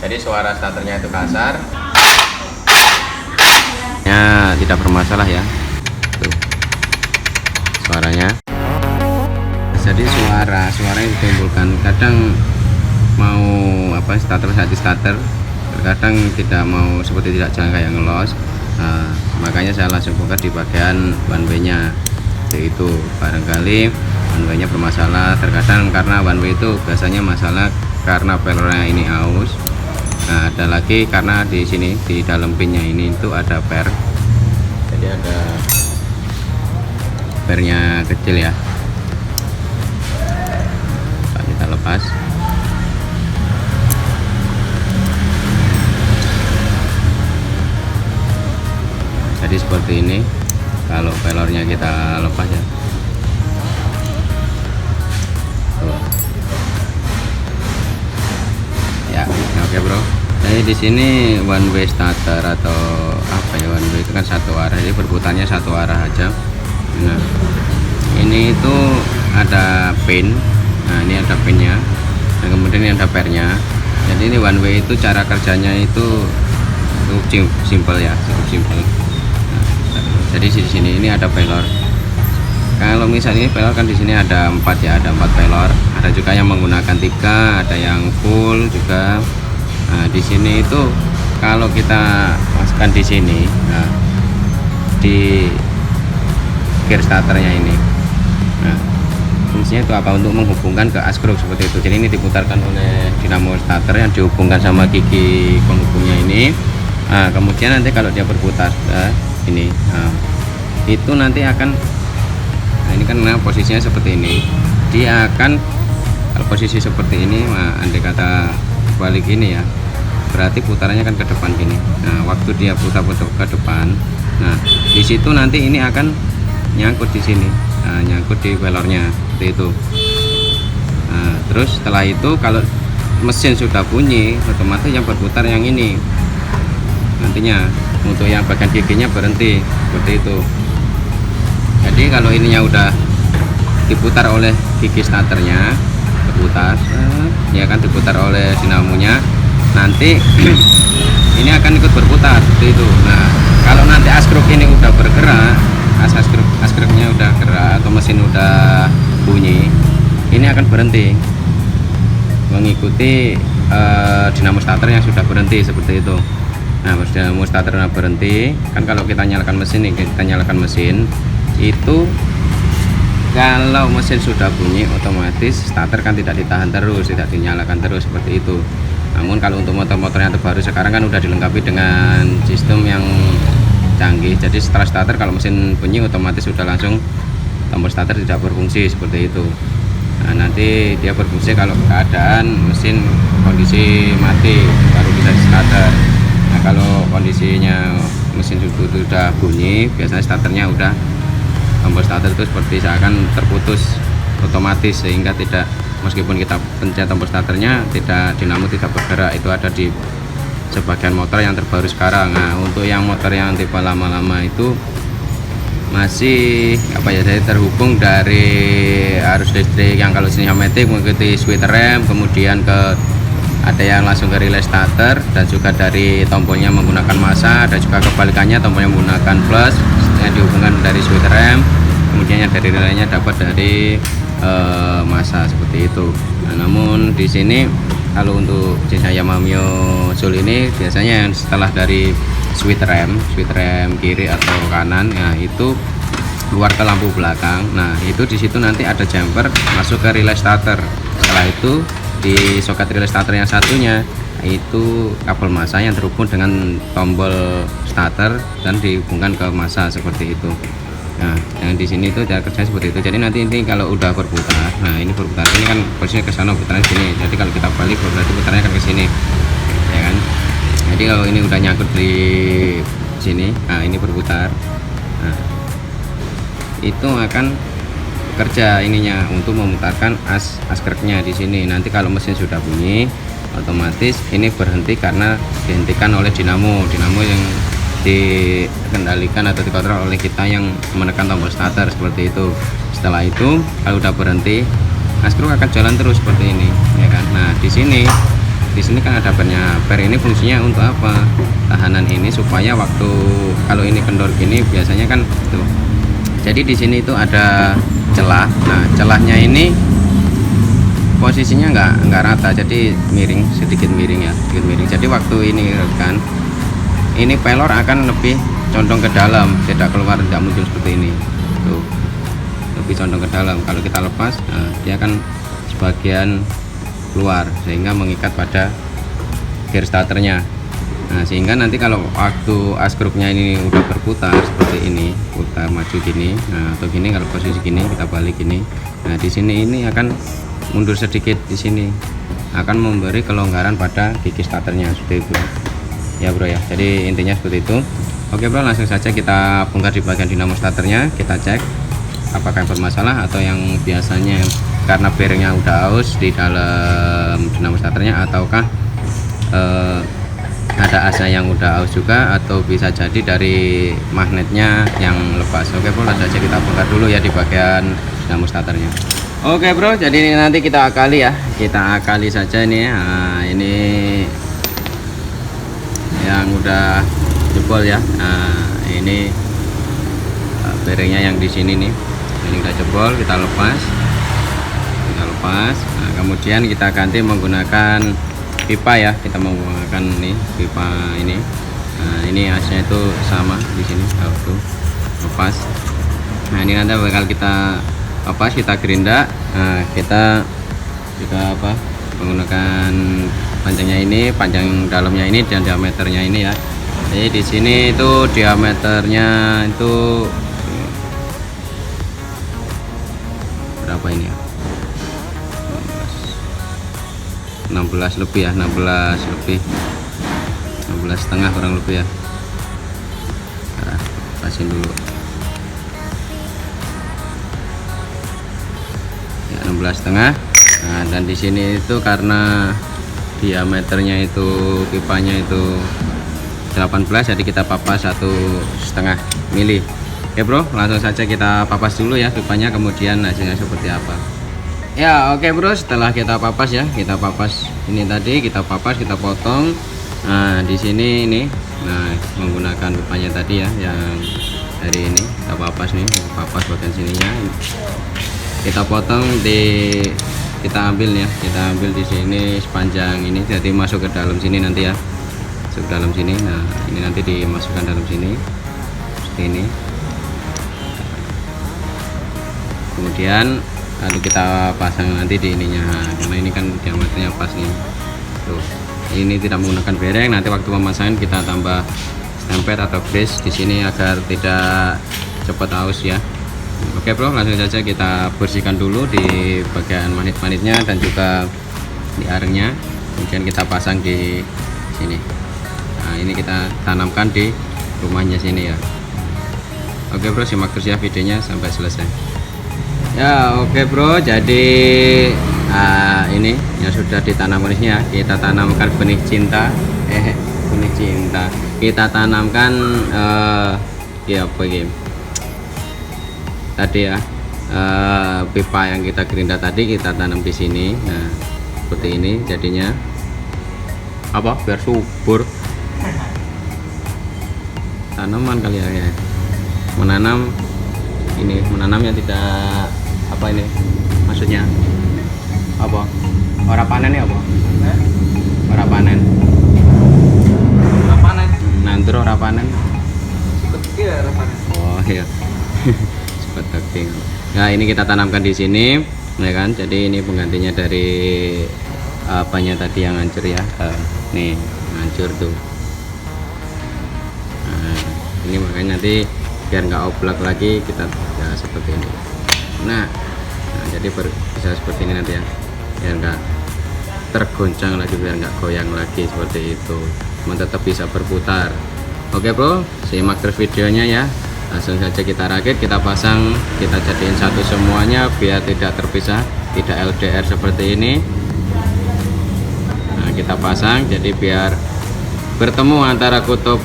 Jadi suara starternya itu kasar. Ya, tidak bermasalah ya. Tuh. Suaranya. Jadi suara yang ditimbulkan kadang mau starter terkadang tidak mau, seperti tidak jalan kayak ngelos. Nah, makanya saya langsung buka di bagian one way nya, yaitu barangkali one way nya bermasalah. Terkadang karena one way itu biasanya masalah karena pelornya ini aus. Nah, ada lagi karena di sini di dalam pinnya ini itu ada per, jadi ada pernya kecil ya. Kita lepas. Jadi seperti ini kalau pelornya kita lepas ya. Tuh. Ya, oke bro. Jadi di sini one way starter atau apa ya, one way itu kan satu arah, jadi berputarnya satu arah aja. Nah, ini itu ada pin. Nah, ini ada pinnya. Dan kemudian ini ada pernya. Jadi ini one way itu cara kerjanya itu cukup simple ya, cukup simple. Jadi di sini ini ada pelor. Kalau misalnya pelor kan di sini ada 4 ya, ada 4 pelor. Ada juga yang menggunakan 3, ada yang full juga. Nah, di sini itu kalau kita masukkan di sini, nah, di gear starternya ini. Nah, fungsinya itu apa? Untuk menghubungkan ke askruk seperti itu. Jadi ini diputarkan oleh dinamo starter yang dihubungkan sama gigi penghubungnya ini. Nah, kemudian nanti kalau dia berputar ini, nah, itu nanti akan, nah ini kan posisinya seperti ini, dia akan, kalau posisi seperti ini, nah, andai kata balik ini ya, berarti putarannya kan ke depan gini. Nah, waktu dia putar-putar ke depan, nah di situ nanti ini akan nyangkut di sini, nah, nyangkut di pelornya seperti itu. Nah, terus setelah itu kalau mesin sudah bunyi, otomatis yang berputar yang ini nantinya. Untuk yang bagian giginya berhenti seperti itu. Jadi kalau ininya udah diputar oleh gigi starternya, berputar ya kan, diputar oleh dinamonya, nanti ini akan ikut berputar seperti itu. Nah, kalau nanti askruk ini udah bergerak, askruknya udah gerak atau mesin udah bunyi, ini akan berhenti mengikuti dinamo starter yang sudah berhenti seperti itu. Nah, dinamo starter berhenti kan, kalau kita nyalakan mesin nih, kita nyalakan mesin itu, kalau mesin sudah bunyi otomatis starter kan tidak ditahan terus, tidak dinyalakan terus seperti itu. Namun kalau untuk motor-motor yang terbaru sekarang kan udah dilengkapi dengan sistem yang canggih. Jadi setelah starter kalau mesin bunyi otomatis sudah langsung tombol starter tidak berfungsi seperti itu. Nah, nanti dia berfungsi kalau keadaan mesin kondisi mati baru bisa di starter. Nah, kalau kondisinya mesin sudah bunyi, biasanya starternya udah, tombol starter itu seperti seakan terputus otomatis, sehingga tidak, meskipun kita pencet tombol starternya, tidak, dinamo tidak bergerak. Itu ada di sebagian motor yang terbaru sekarang. Nah, untuk yang motor yang tipe lama-lama itu masih saya terhubung dari arus listrik yang kalau sini matic mengikuti switch rem, kemudian ada yang langsung ke relay starter, dan juga dari tombolnya menggunakan massa, dan juga kebalikannya tombolnya menggunakan plus yang dihubungkan dari switch rem, kemudian yang dari relaynya dapat dari massa seperti itu. Nah, namun di sini kalau untuk jenis Yamaha Mio Soul ini biasanya setelah dari switch rem kiri atau kanan, nah itu keluar ke lampu belakang. Nah, itu di situ nanti ada jumper masuk ke relay starter. Setelah itu di soket relay starter yang satunya itu kabel massa yang terhubung dengan tombol starter dan dihubungkan ke massa seperti itu. Nah, yang di sini itu cara kerja seperti itu. Jadi nanti ini kalau udah berputar, nah ini berputar, ini kan posisinya ke sana, putarnya sini. Jadi kalau kita balik berarti putarnya kan ke sini, ya kan. Jadi kalau ini udah nyangkut di sini, nah ini berputar. Nah, itu akan kerja ininya untuk memutarkan askruknya di sini. Nanti kalau mesin sudah bunyi, otomatis ini berhenti karena dihentikan oleh dinamo yang dikendalikan atau dikontrol oleh kita yang menekan tombol starter seperti itu. Setelah itu kalau udah berhenti, askruk akan jalan terus seperti ini, ya kan. Nah, di sini di sini kan ada pernya. Per ini fungsinya untuk apa? Tahanan ini supaya waktu kalau ini kendor gini biasanya kan tuh. Jadi di sini itu ada celah. Nah, celahnya ini posisinya nggak rata, jadi miring, sedikit miring ya, sedikit miring. Jadi waktu ini kan ini pelor akan lebih condong ke dalam, tidak keluar, tidak muncul seperti ini. Tuh, lebih condong ke dalam. Kalau kita lepas, nah, dia akan sebagian keluar sehingga mengikat pada gear starternya. Nah, sehingga nanti kalau waktu askrupnya ini udah berputar seperti ini, putar maju gini, nah, atau gini, kalau posisi gini kita balik gini. Nah, di sini ini akan mundur sedikit, di sini akan memberi kelonggaran pada gigi starternya seperti itu ya bro ya. Jadi intinya seperti itu. Oke bro, langsung saja kita bongkar di bagian dinamo starternya, kita cek apakah yang bermasalah atau yang biasanya karena bearingnya udah aus di dalam dinamo starternya, ataukah ada asnya yang udah aus juga, atau bisa jadi dari magnetnya yang lepas. Oke bro, langsung saja kita bongkar dulu ya di bagian dinamo starternya. Oke bro, jadi nanti kita akali ya, kita akali saja ini. Nah, ini yang udah jebol ya. Nah, ini bearingnya yang di sini nih, ini udah jebol, kita lepas. Nah, kemudian kita ganti menggunakan pipa ya, kita menggunakan nih pipa ini. Nah, ini asnya itu sama di sini, tuh lepas. Nah, ini nanti bakal kita kita gerinda. Nah, kita juga menggunakan panjangnya ini, panjang dalamnya ini dan diameternya ini ya. Jadi di sini itu diameternya itu berapa ini ya? 16 lebih ya, 16 lebih, 16 setengah kurang lebih ya. Nah, pasin dulu ya, 16 setengah. Nah, dan di sini itu karena diameternya itu pipanya itu 18, jadi kita papas 1,5 mili. Oke bro, langsung saja kita papas dulu ya pipanya, kemudian hasilnya seperti apa. Ya oke bro, setelah kita papas ya, kita papas ini tadi, kita papas, kita potong. Nah di sini ini, nah menggunakan pipanya tadi ya, yang dari ini kita papas nih, papas bagian sininya, kita potong kita ambil ya, kita ambil di sini sepanjang ini, jadi masuk ke dalam sini nanti ya, masuk ke dalam sini. Nah ini nanti dimasukkan dalam sini seperti ini, kemudian lalu kita pasang nanti di ininya. Karena ini kan diameternya pas nih tuh, ini tidak menggunakan bearing. Nanti waktu pemasangan kita tambah stempet atau grease di sini agar tidak cepat aus ya. Oke bro, langsung saja kita bersihkan dulu di bagian manit-manitnya dan juga di arengnya, kemudian kita pasang di sini. Nah ini kita tanamkan di rumahnya sini ya. Oke bro, simak terus ya videonya sampai selesai ya. Oke bro, jadi ini yang sudah ditanamkan di sini ya, kita tanamkan benih cinta, benih cinta kita tanamkan ya tadi ya, pipa yang kita gerinda tadi kita tanam di sini. Nah seperti ini jadinya, biar subur tanaman kali ya, menanam ini, menanamnya tidak ini maksudnya orang panen ya, orang panen nanti orang panen oh iya daging. Nah ini kita tanamkan di sini ya kan, jadi ini penggantinya dari apanya tadi yang hancur ya, nih hancur tuh. Nah ini makanya nanti biar nggak oblak lagi kita ya seperti ini. Nah jadi bisa seperti ini nanti ya, biar nggak tergoncang lagi, biar nggak goyang lagi seperti itu, tetap bisa berputar. Oke bro, simak terus videonya ya. Langsung saja kita rakit, kita pasang, kita jadiin satu semuanya biar tidak terpisah, tidak LDR seperti ini. Nah kita pasang jadi biar bertemu antara kutub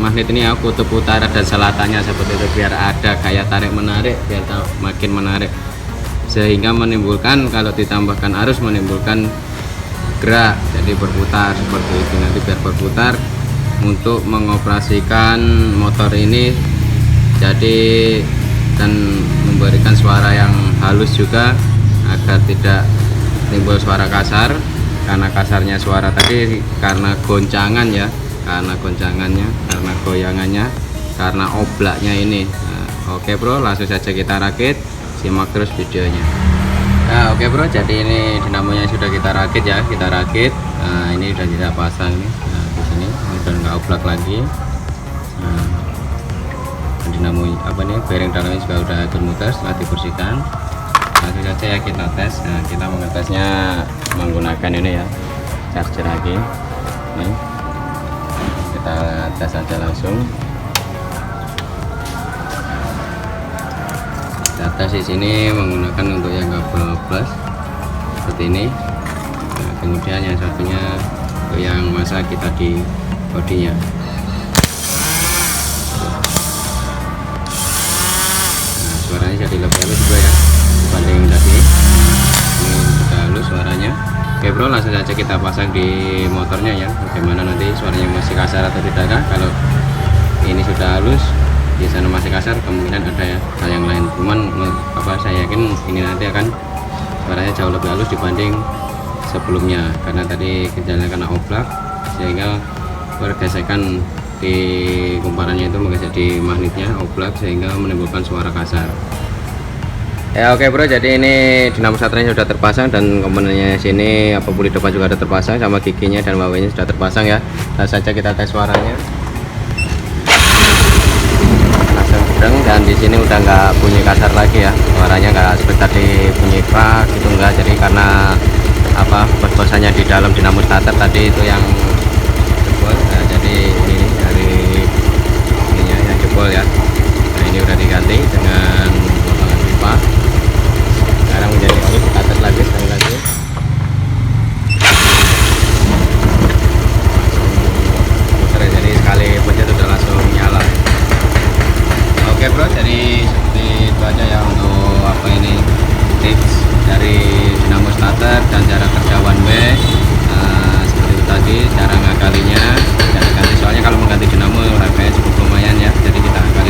magnet ini ya, kutub utara dan selatannya seperti itu, biar ada gaya tarik menarik, biar makin menarik, sehingga menimbulkan kalau ditambahkan arus menimbulkan bergerak, jadi berputar seperti itu. Nanti biar berputar untuk mengoperasikan motor ini, jadi dan memberikan suara yang halus juga agar tidak timbul suara kasar, karena kasarnya suara tadi karena goncangan ya, karena goncangannya, karena goyangannya, karena oblaknya ini. Nah, oke bro, langsung saja kita rakit, simak terus videonya. Nah oke bro, jadi ini dinamonya sudah kita rakit ya, kita rakit. Nah ini sudah kita pasang nih. Nah di sini udah nggak oblak lagi. Nah, dinamo apa nih, bearing dalamnya juga udah bermutar setelah dibersihkan. Langsung saja ya kita tes. Nah kita mengetesnya menggunakan ini ya, charger lagi. Nih kita tes aja langsung. Tes di sini menggunakan untuk yang kabel plus seperti ini. Nah, kemudian yang satunya untuk yang masa kita di bodinya. Nah, suaranya jadi lebih halus juga ya dibanding tadi. Ini sudah halus suaranya. Oke bro, langsung saja kita pasang di motornya ya. Bagaimana nanti suaranya masih kasar atau tidak kah? Kalau ini sudah halus, di sana masih kasar, kemungkinan ada ya hal yang lain. Cuman apa, saya yakin ini nanti akan suaranya jauh lebih halus dibanding sebelumnya, karena tadi kendalanya karena oblak sehingga pergesekan di kumparannya itu menggesek di magnetnya oblak sehingga menimbulkan suara kasar. Ya oke bro, jadi ini dinamo starternya sudah terpasang dan komponennya sini apa puli depan juga ada terpasang, sama giginya dan wawenya sudah terpasang ya. Langsung saja kita tes suaranya. Dan di sini udah nggak bunyi kasar lagi ya, suaranya nggak seperti tadi bunyi kerak gitu, enggak. Jadi karena apa, bos-bosannya di dalam dinamo starter tadi itu yang jebol. Nah jadi ini dari ininya yang jebol ya. Nah ini udah diganti dengan potongan pipa. Sekarang menjadi halus, kita tes lagi sekali lagi. Putar, jadi sekali pencet udah langsung nyala. Oke bro, jadi seperti itu aja ya untuk apa ini, tips dari dinamo starter dan cara kerja one way. Seperti itu tadi cara ngakalinya, cara ganti. Soalnya kalau mengganti dinamo harganya cukup lumayan ya, jadi kita akan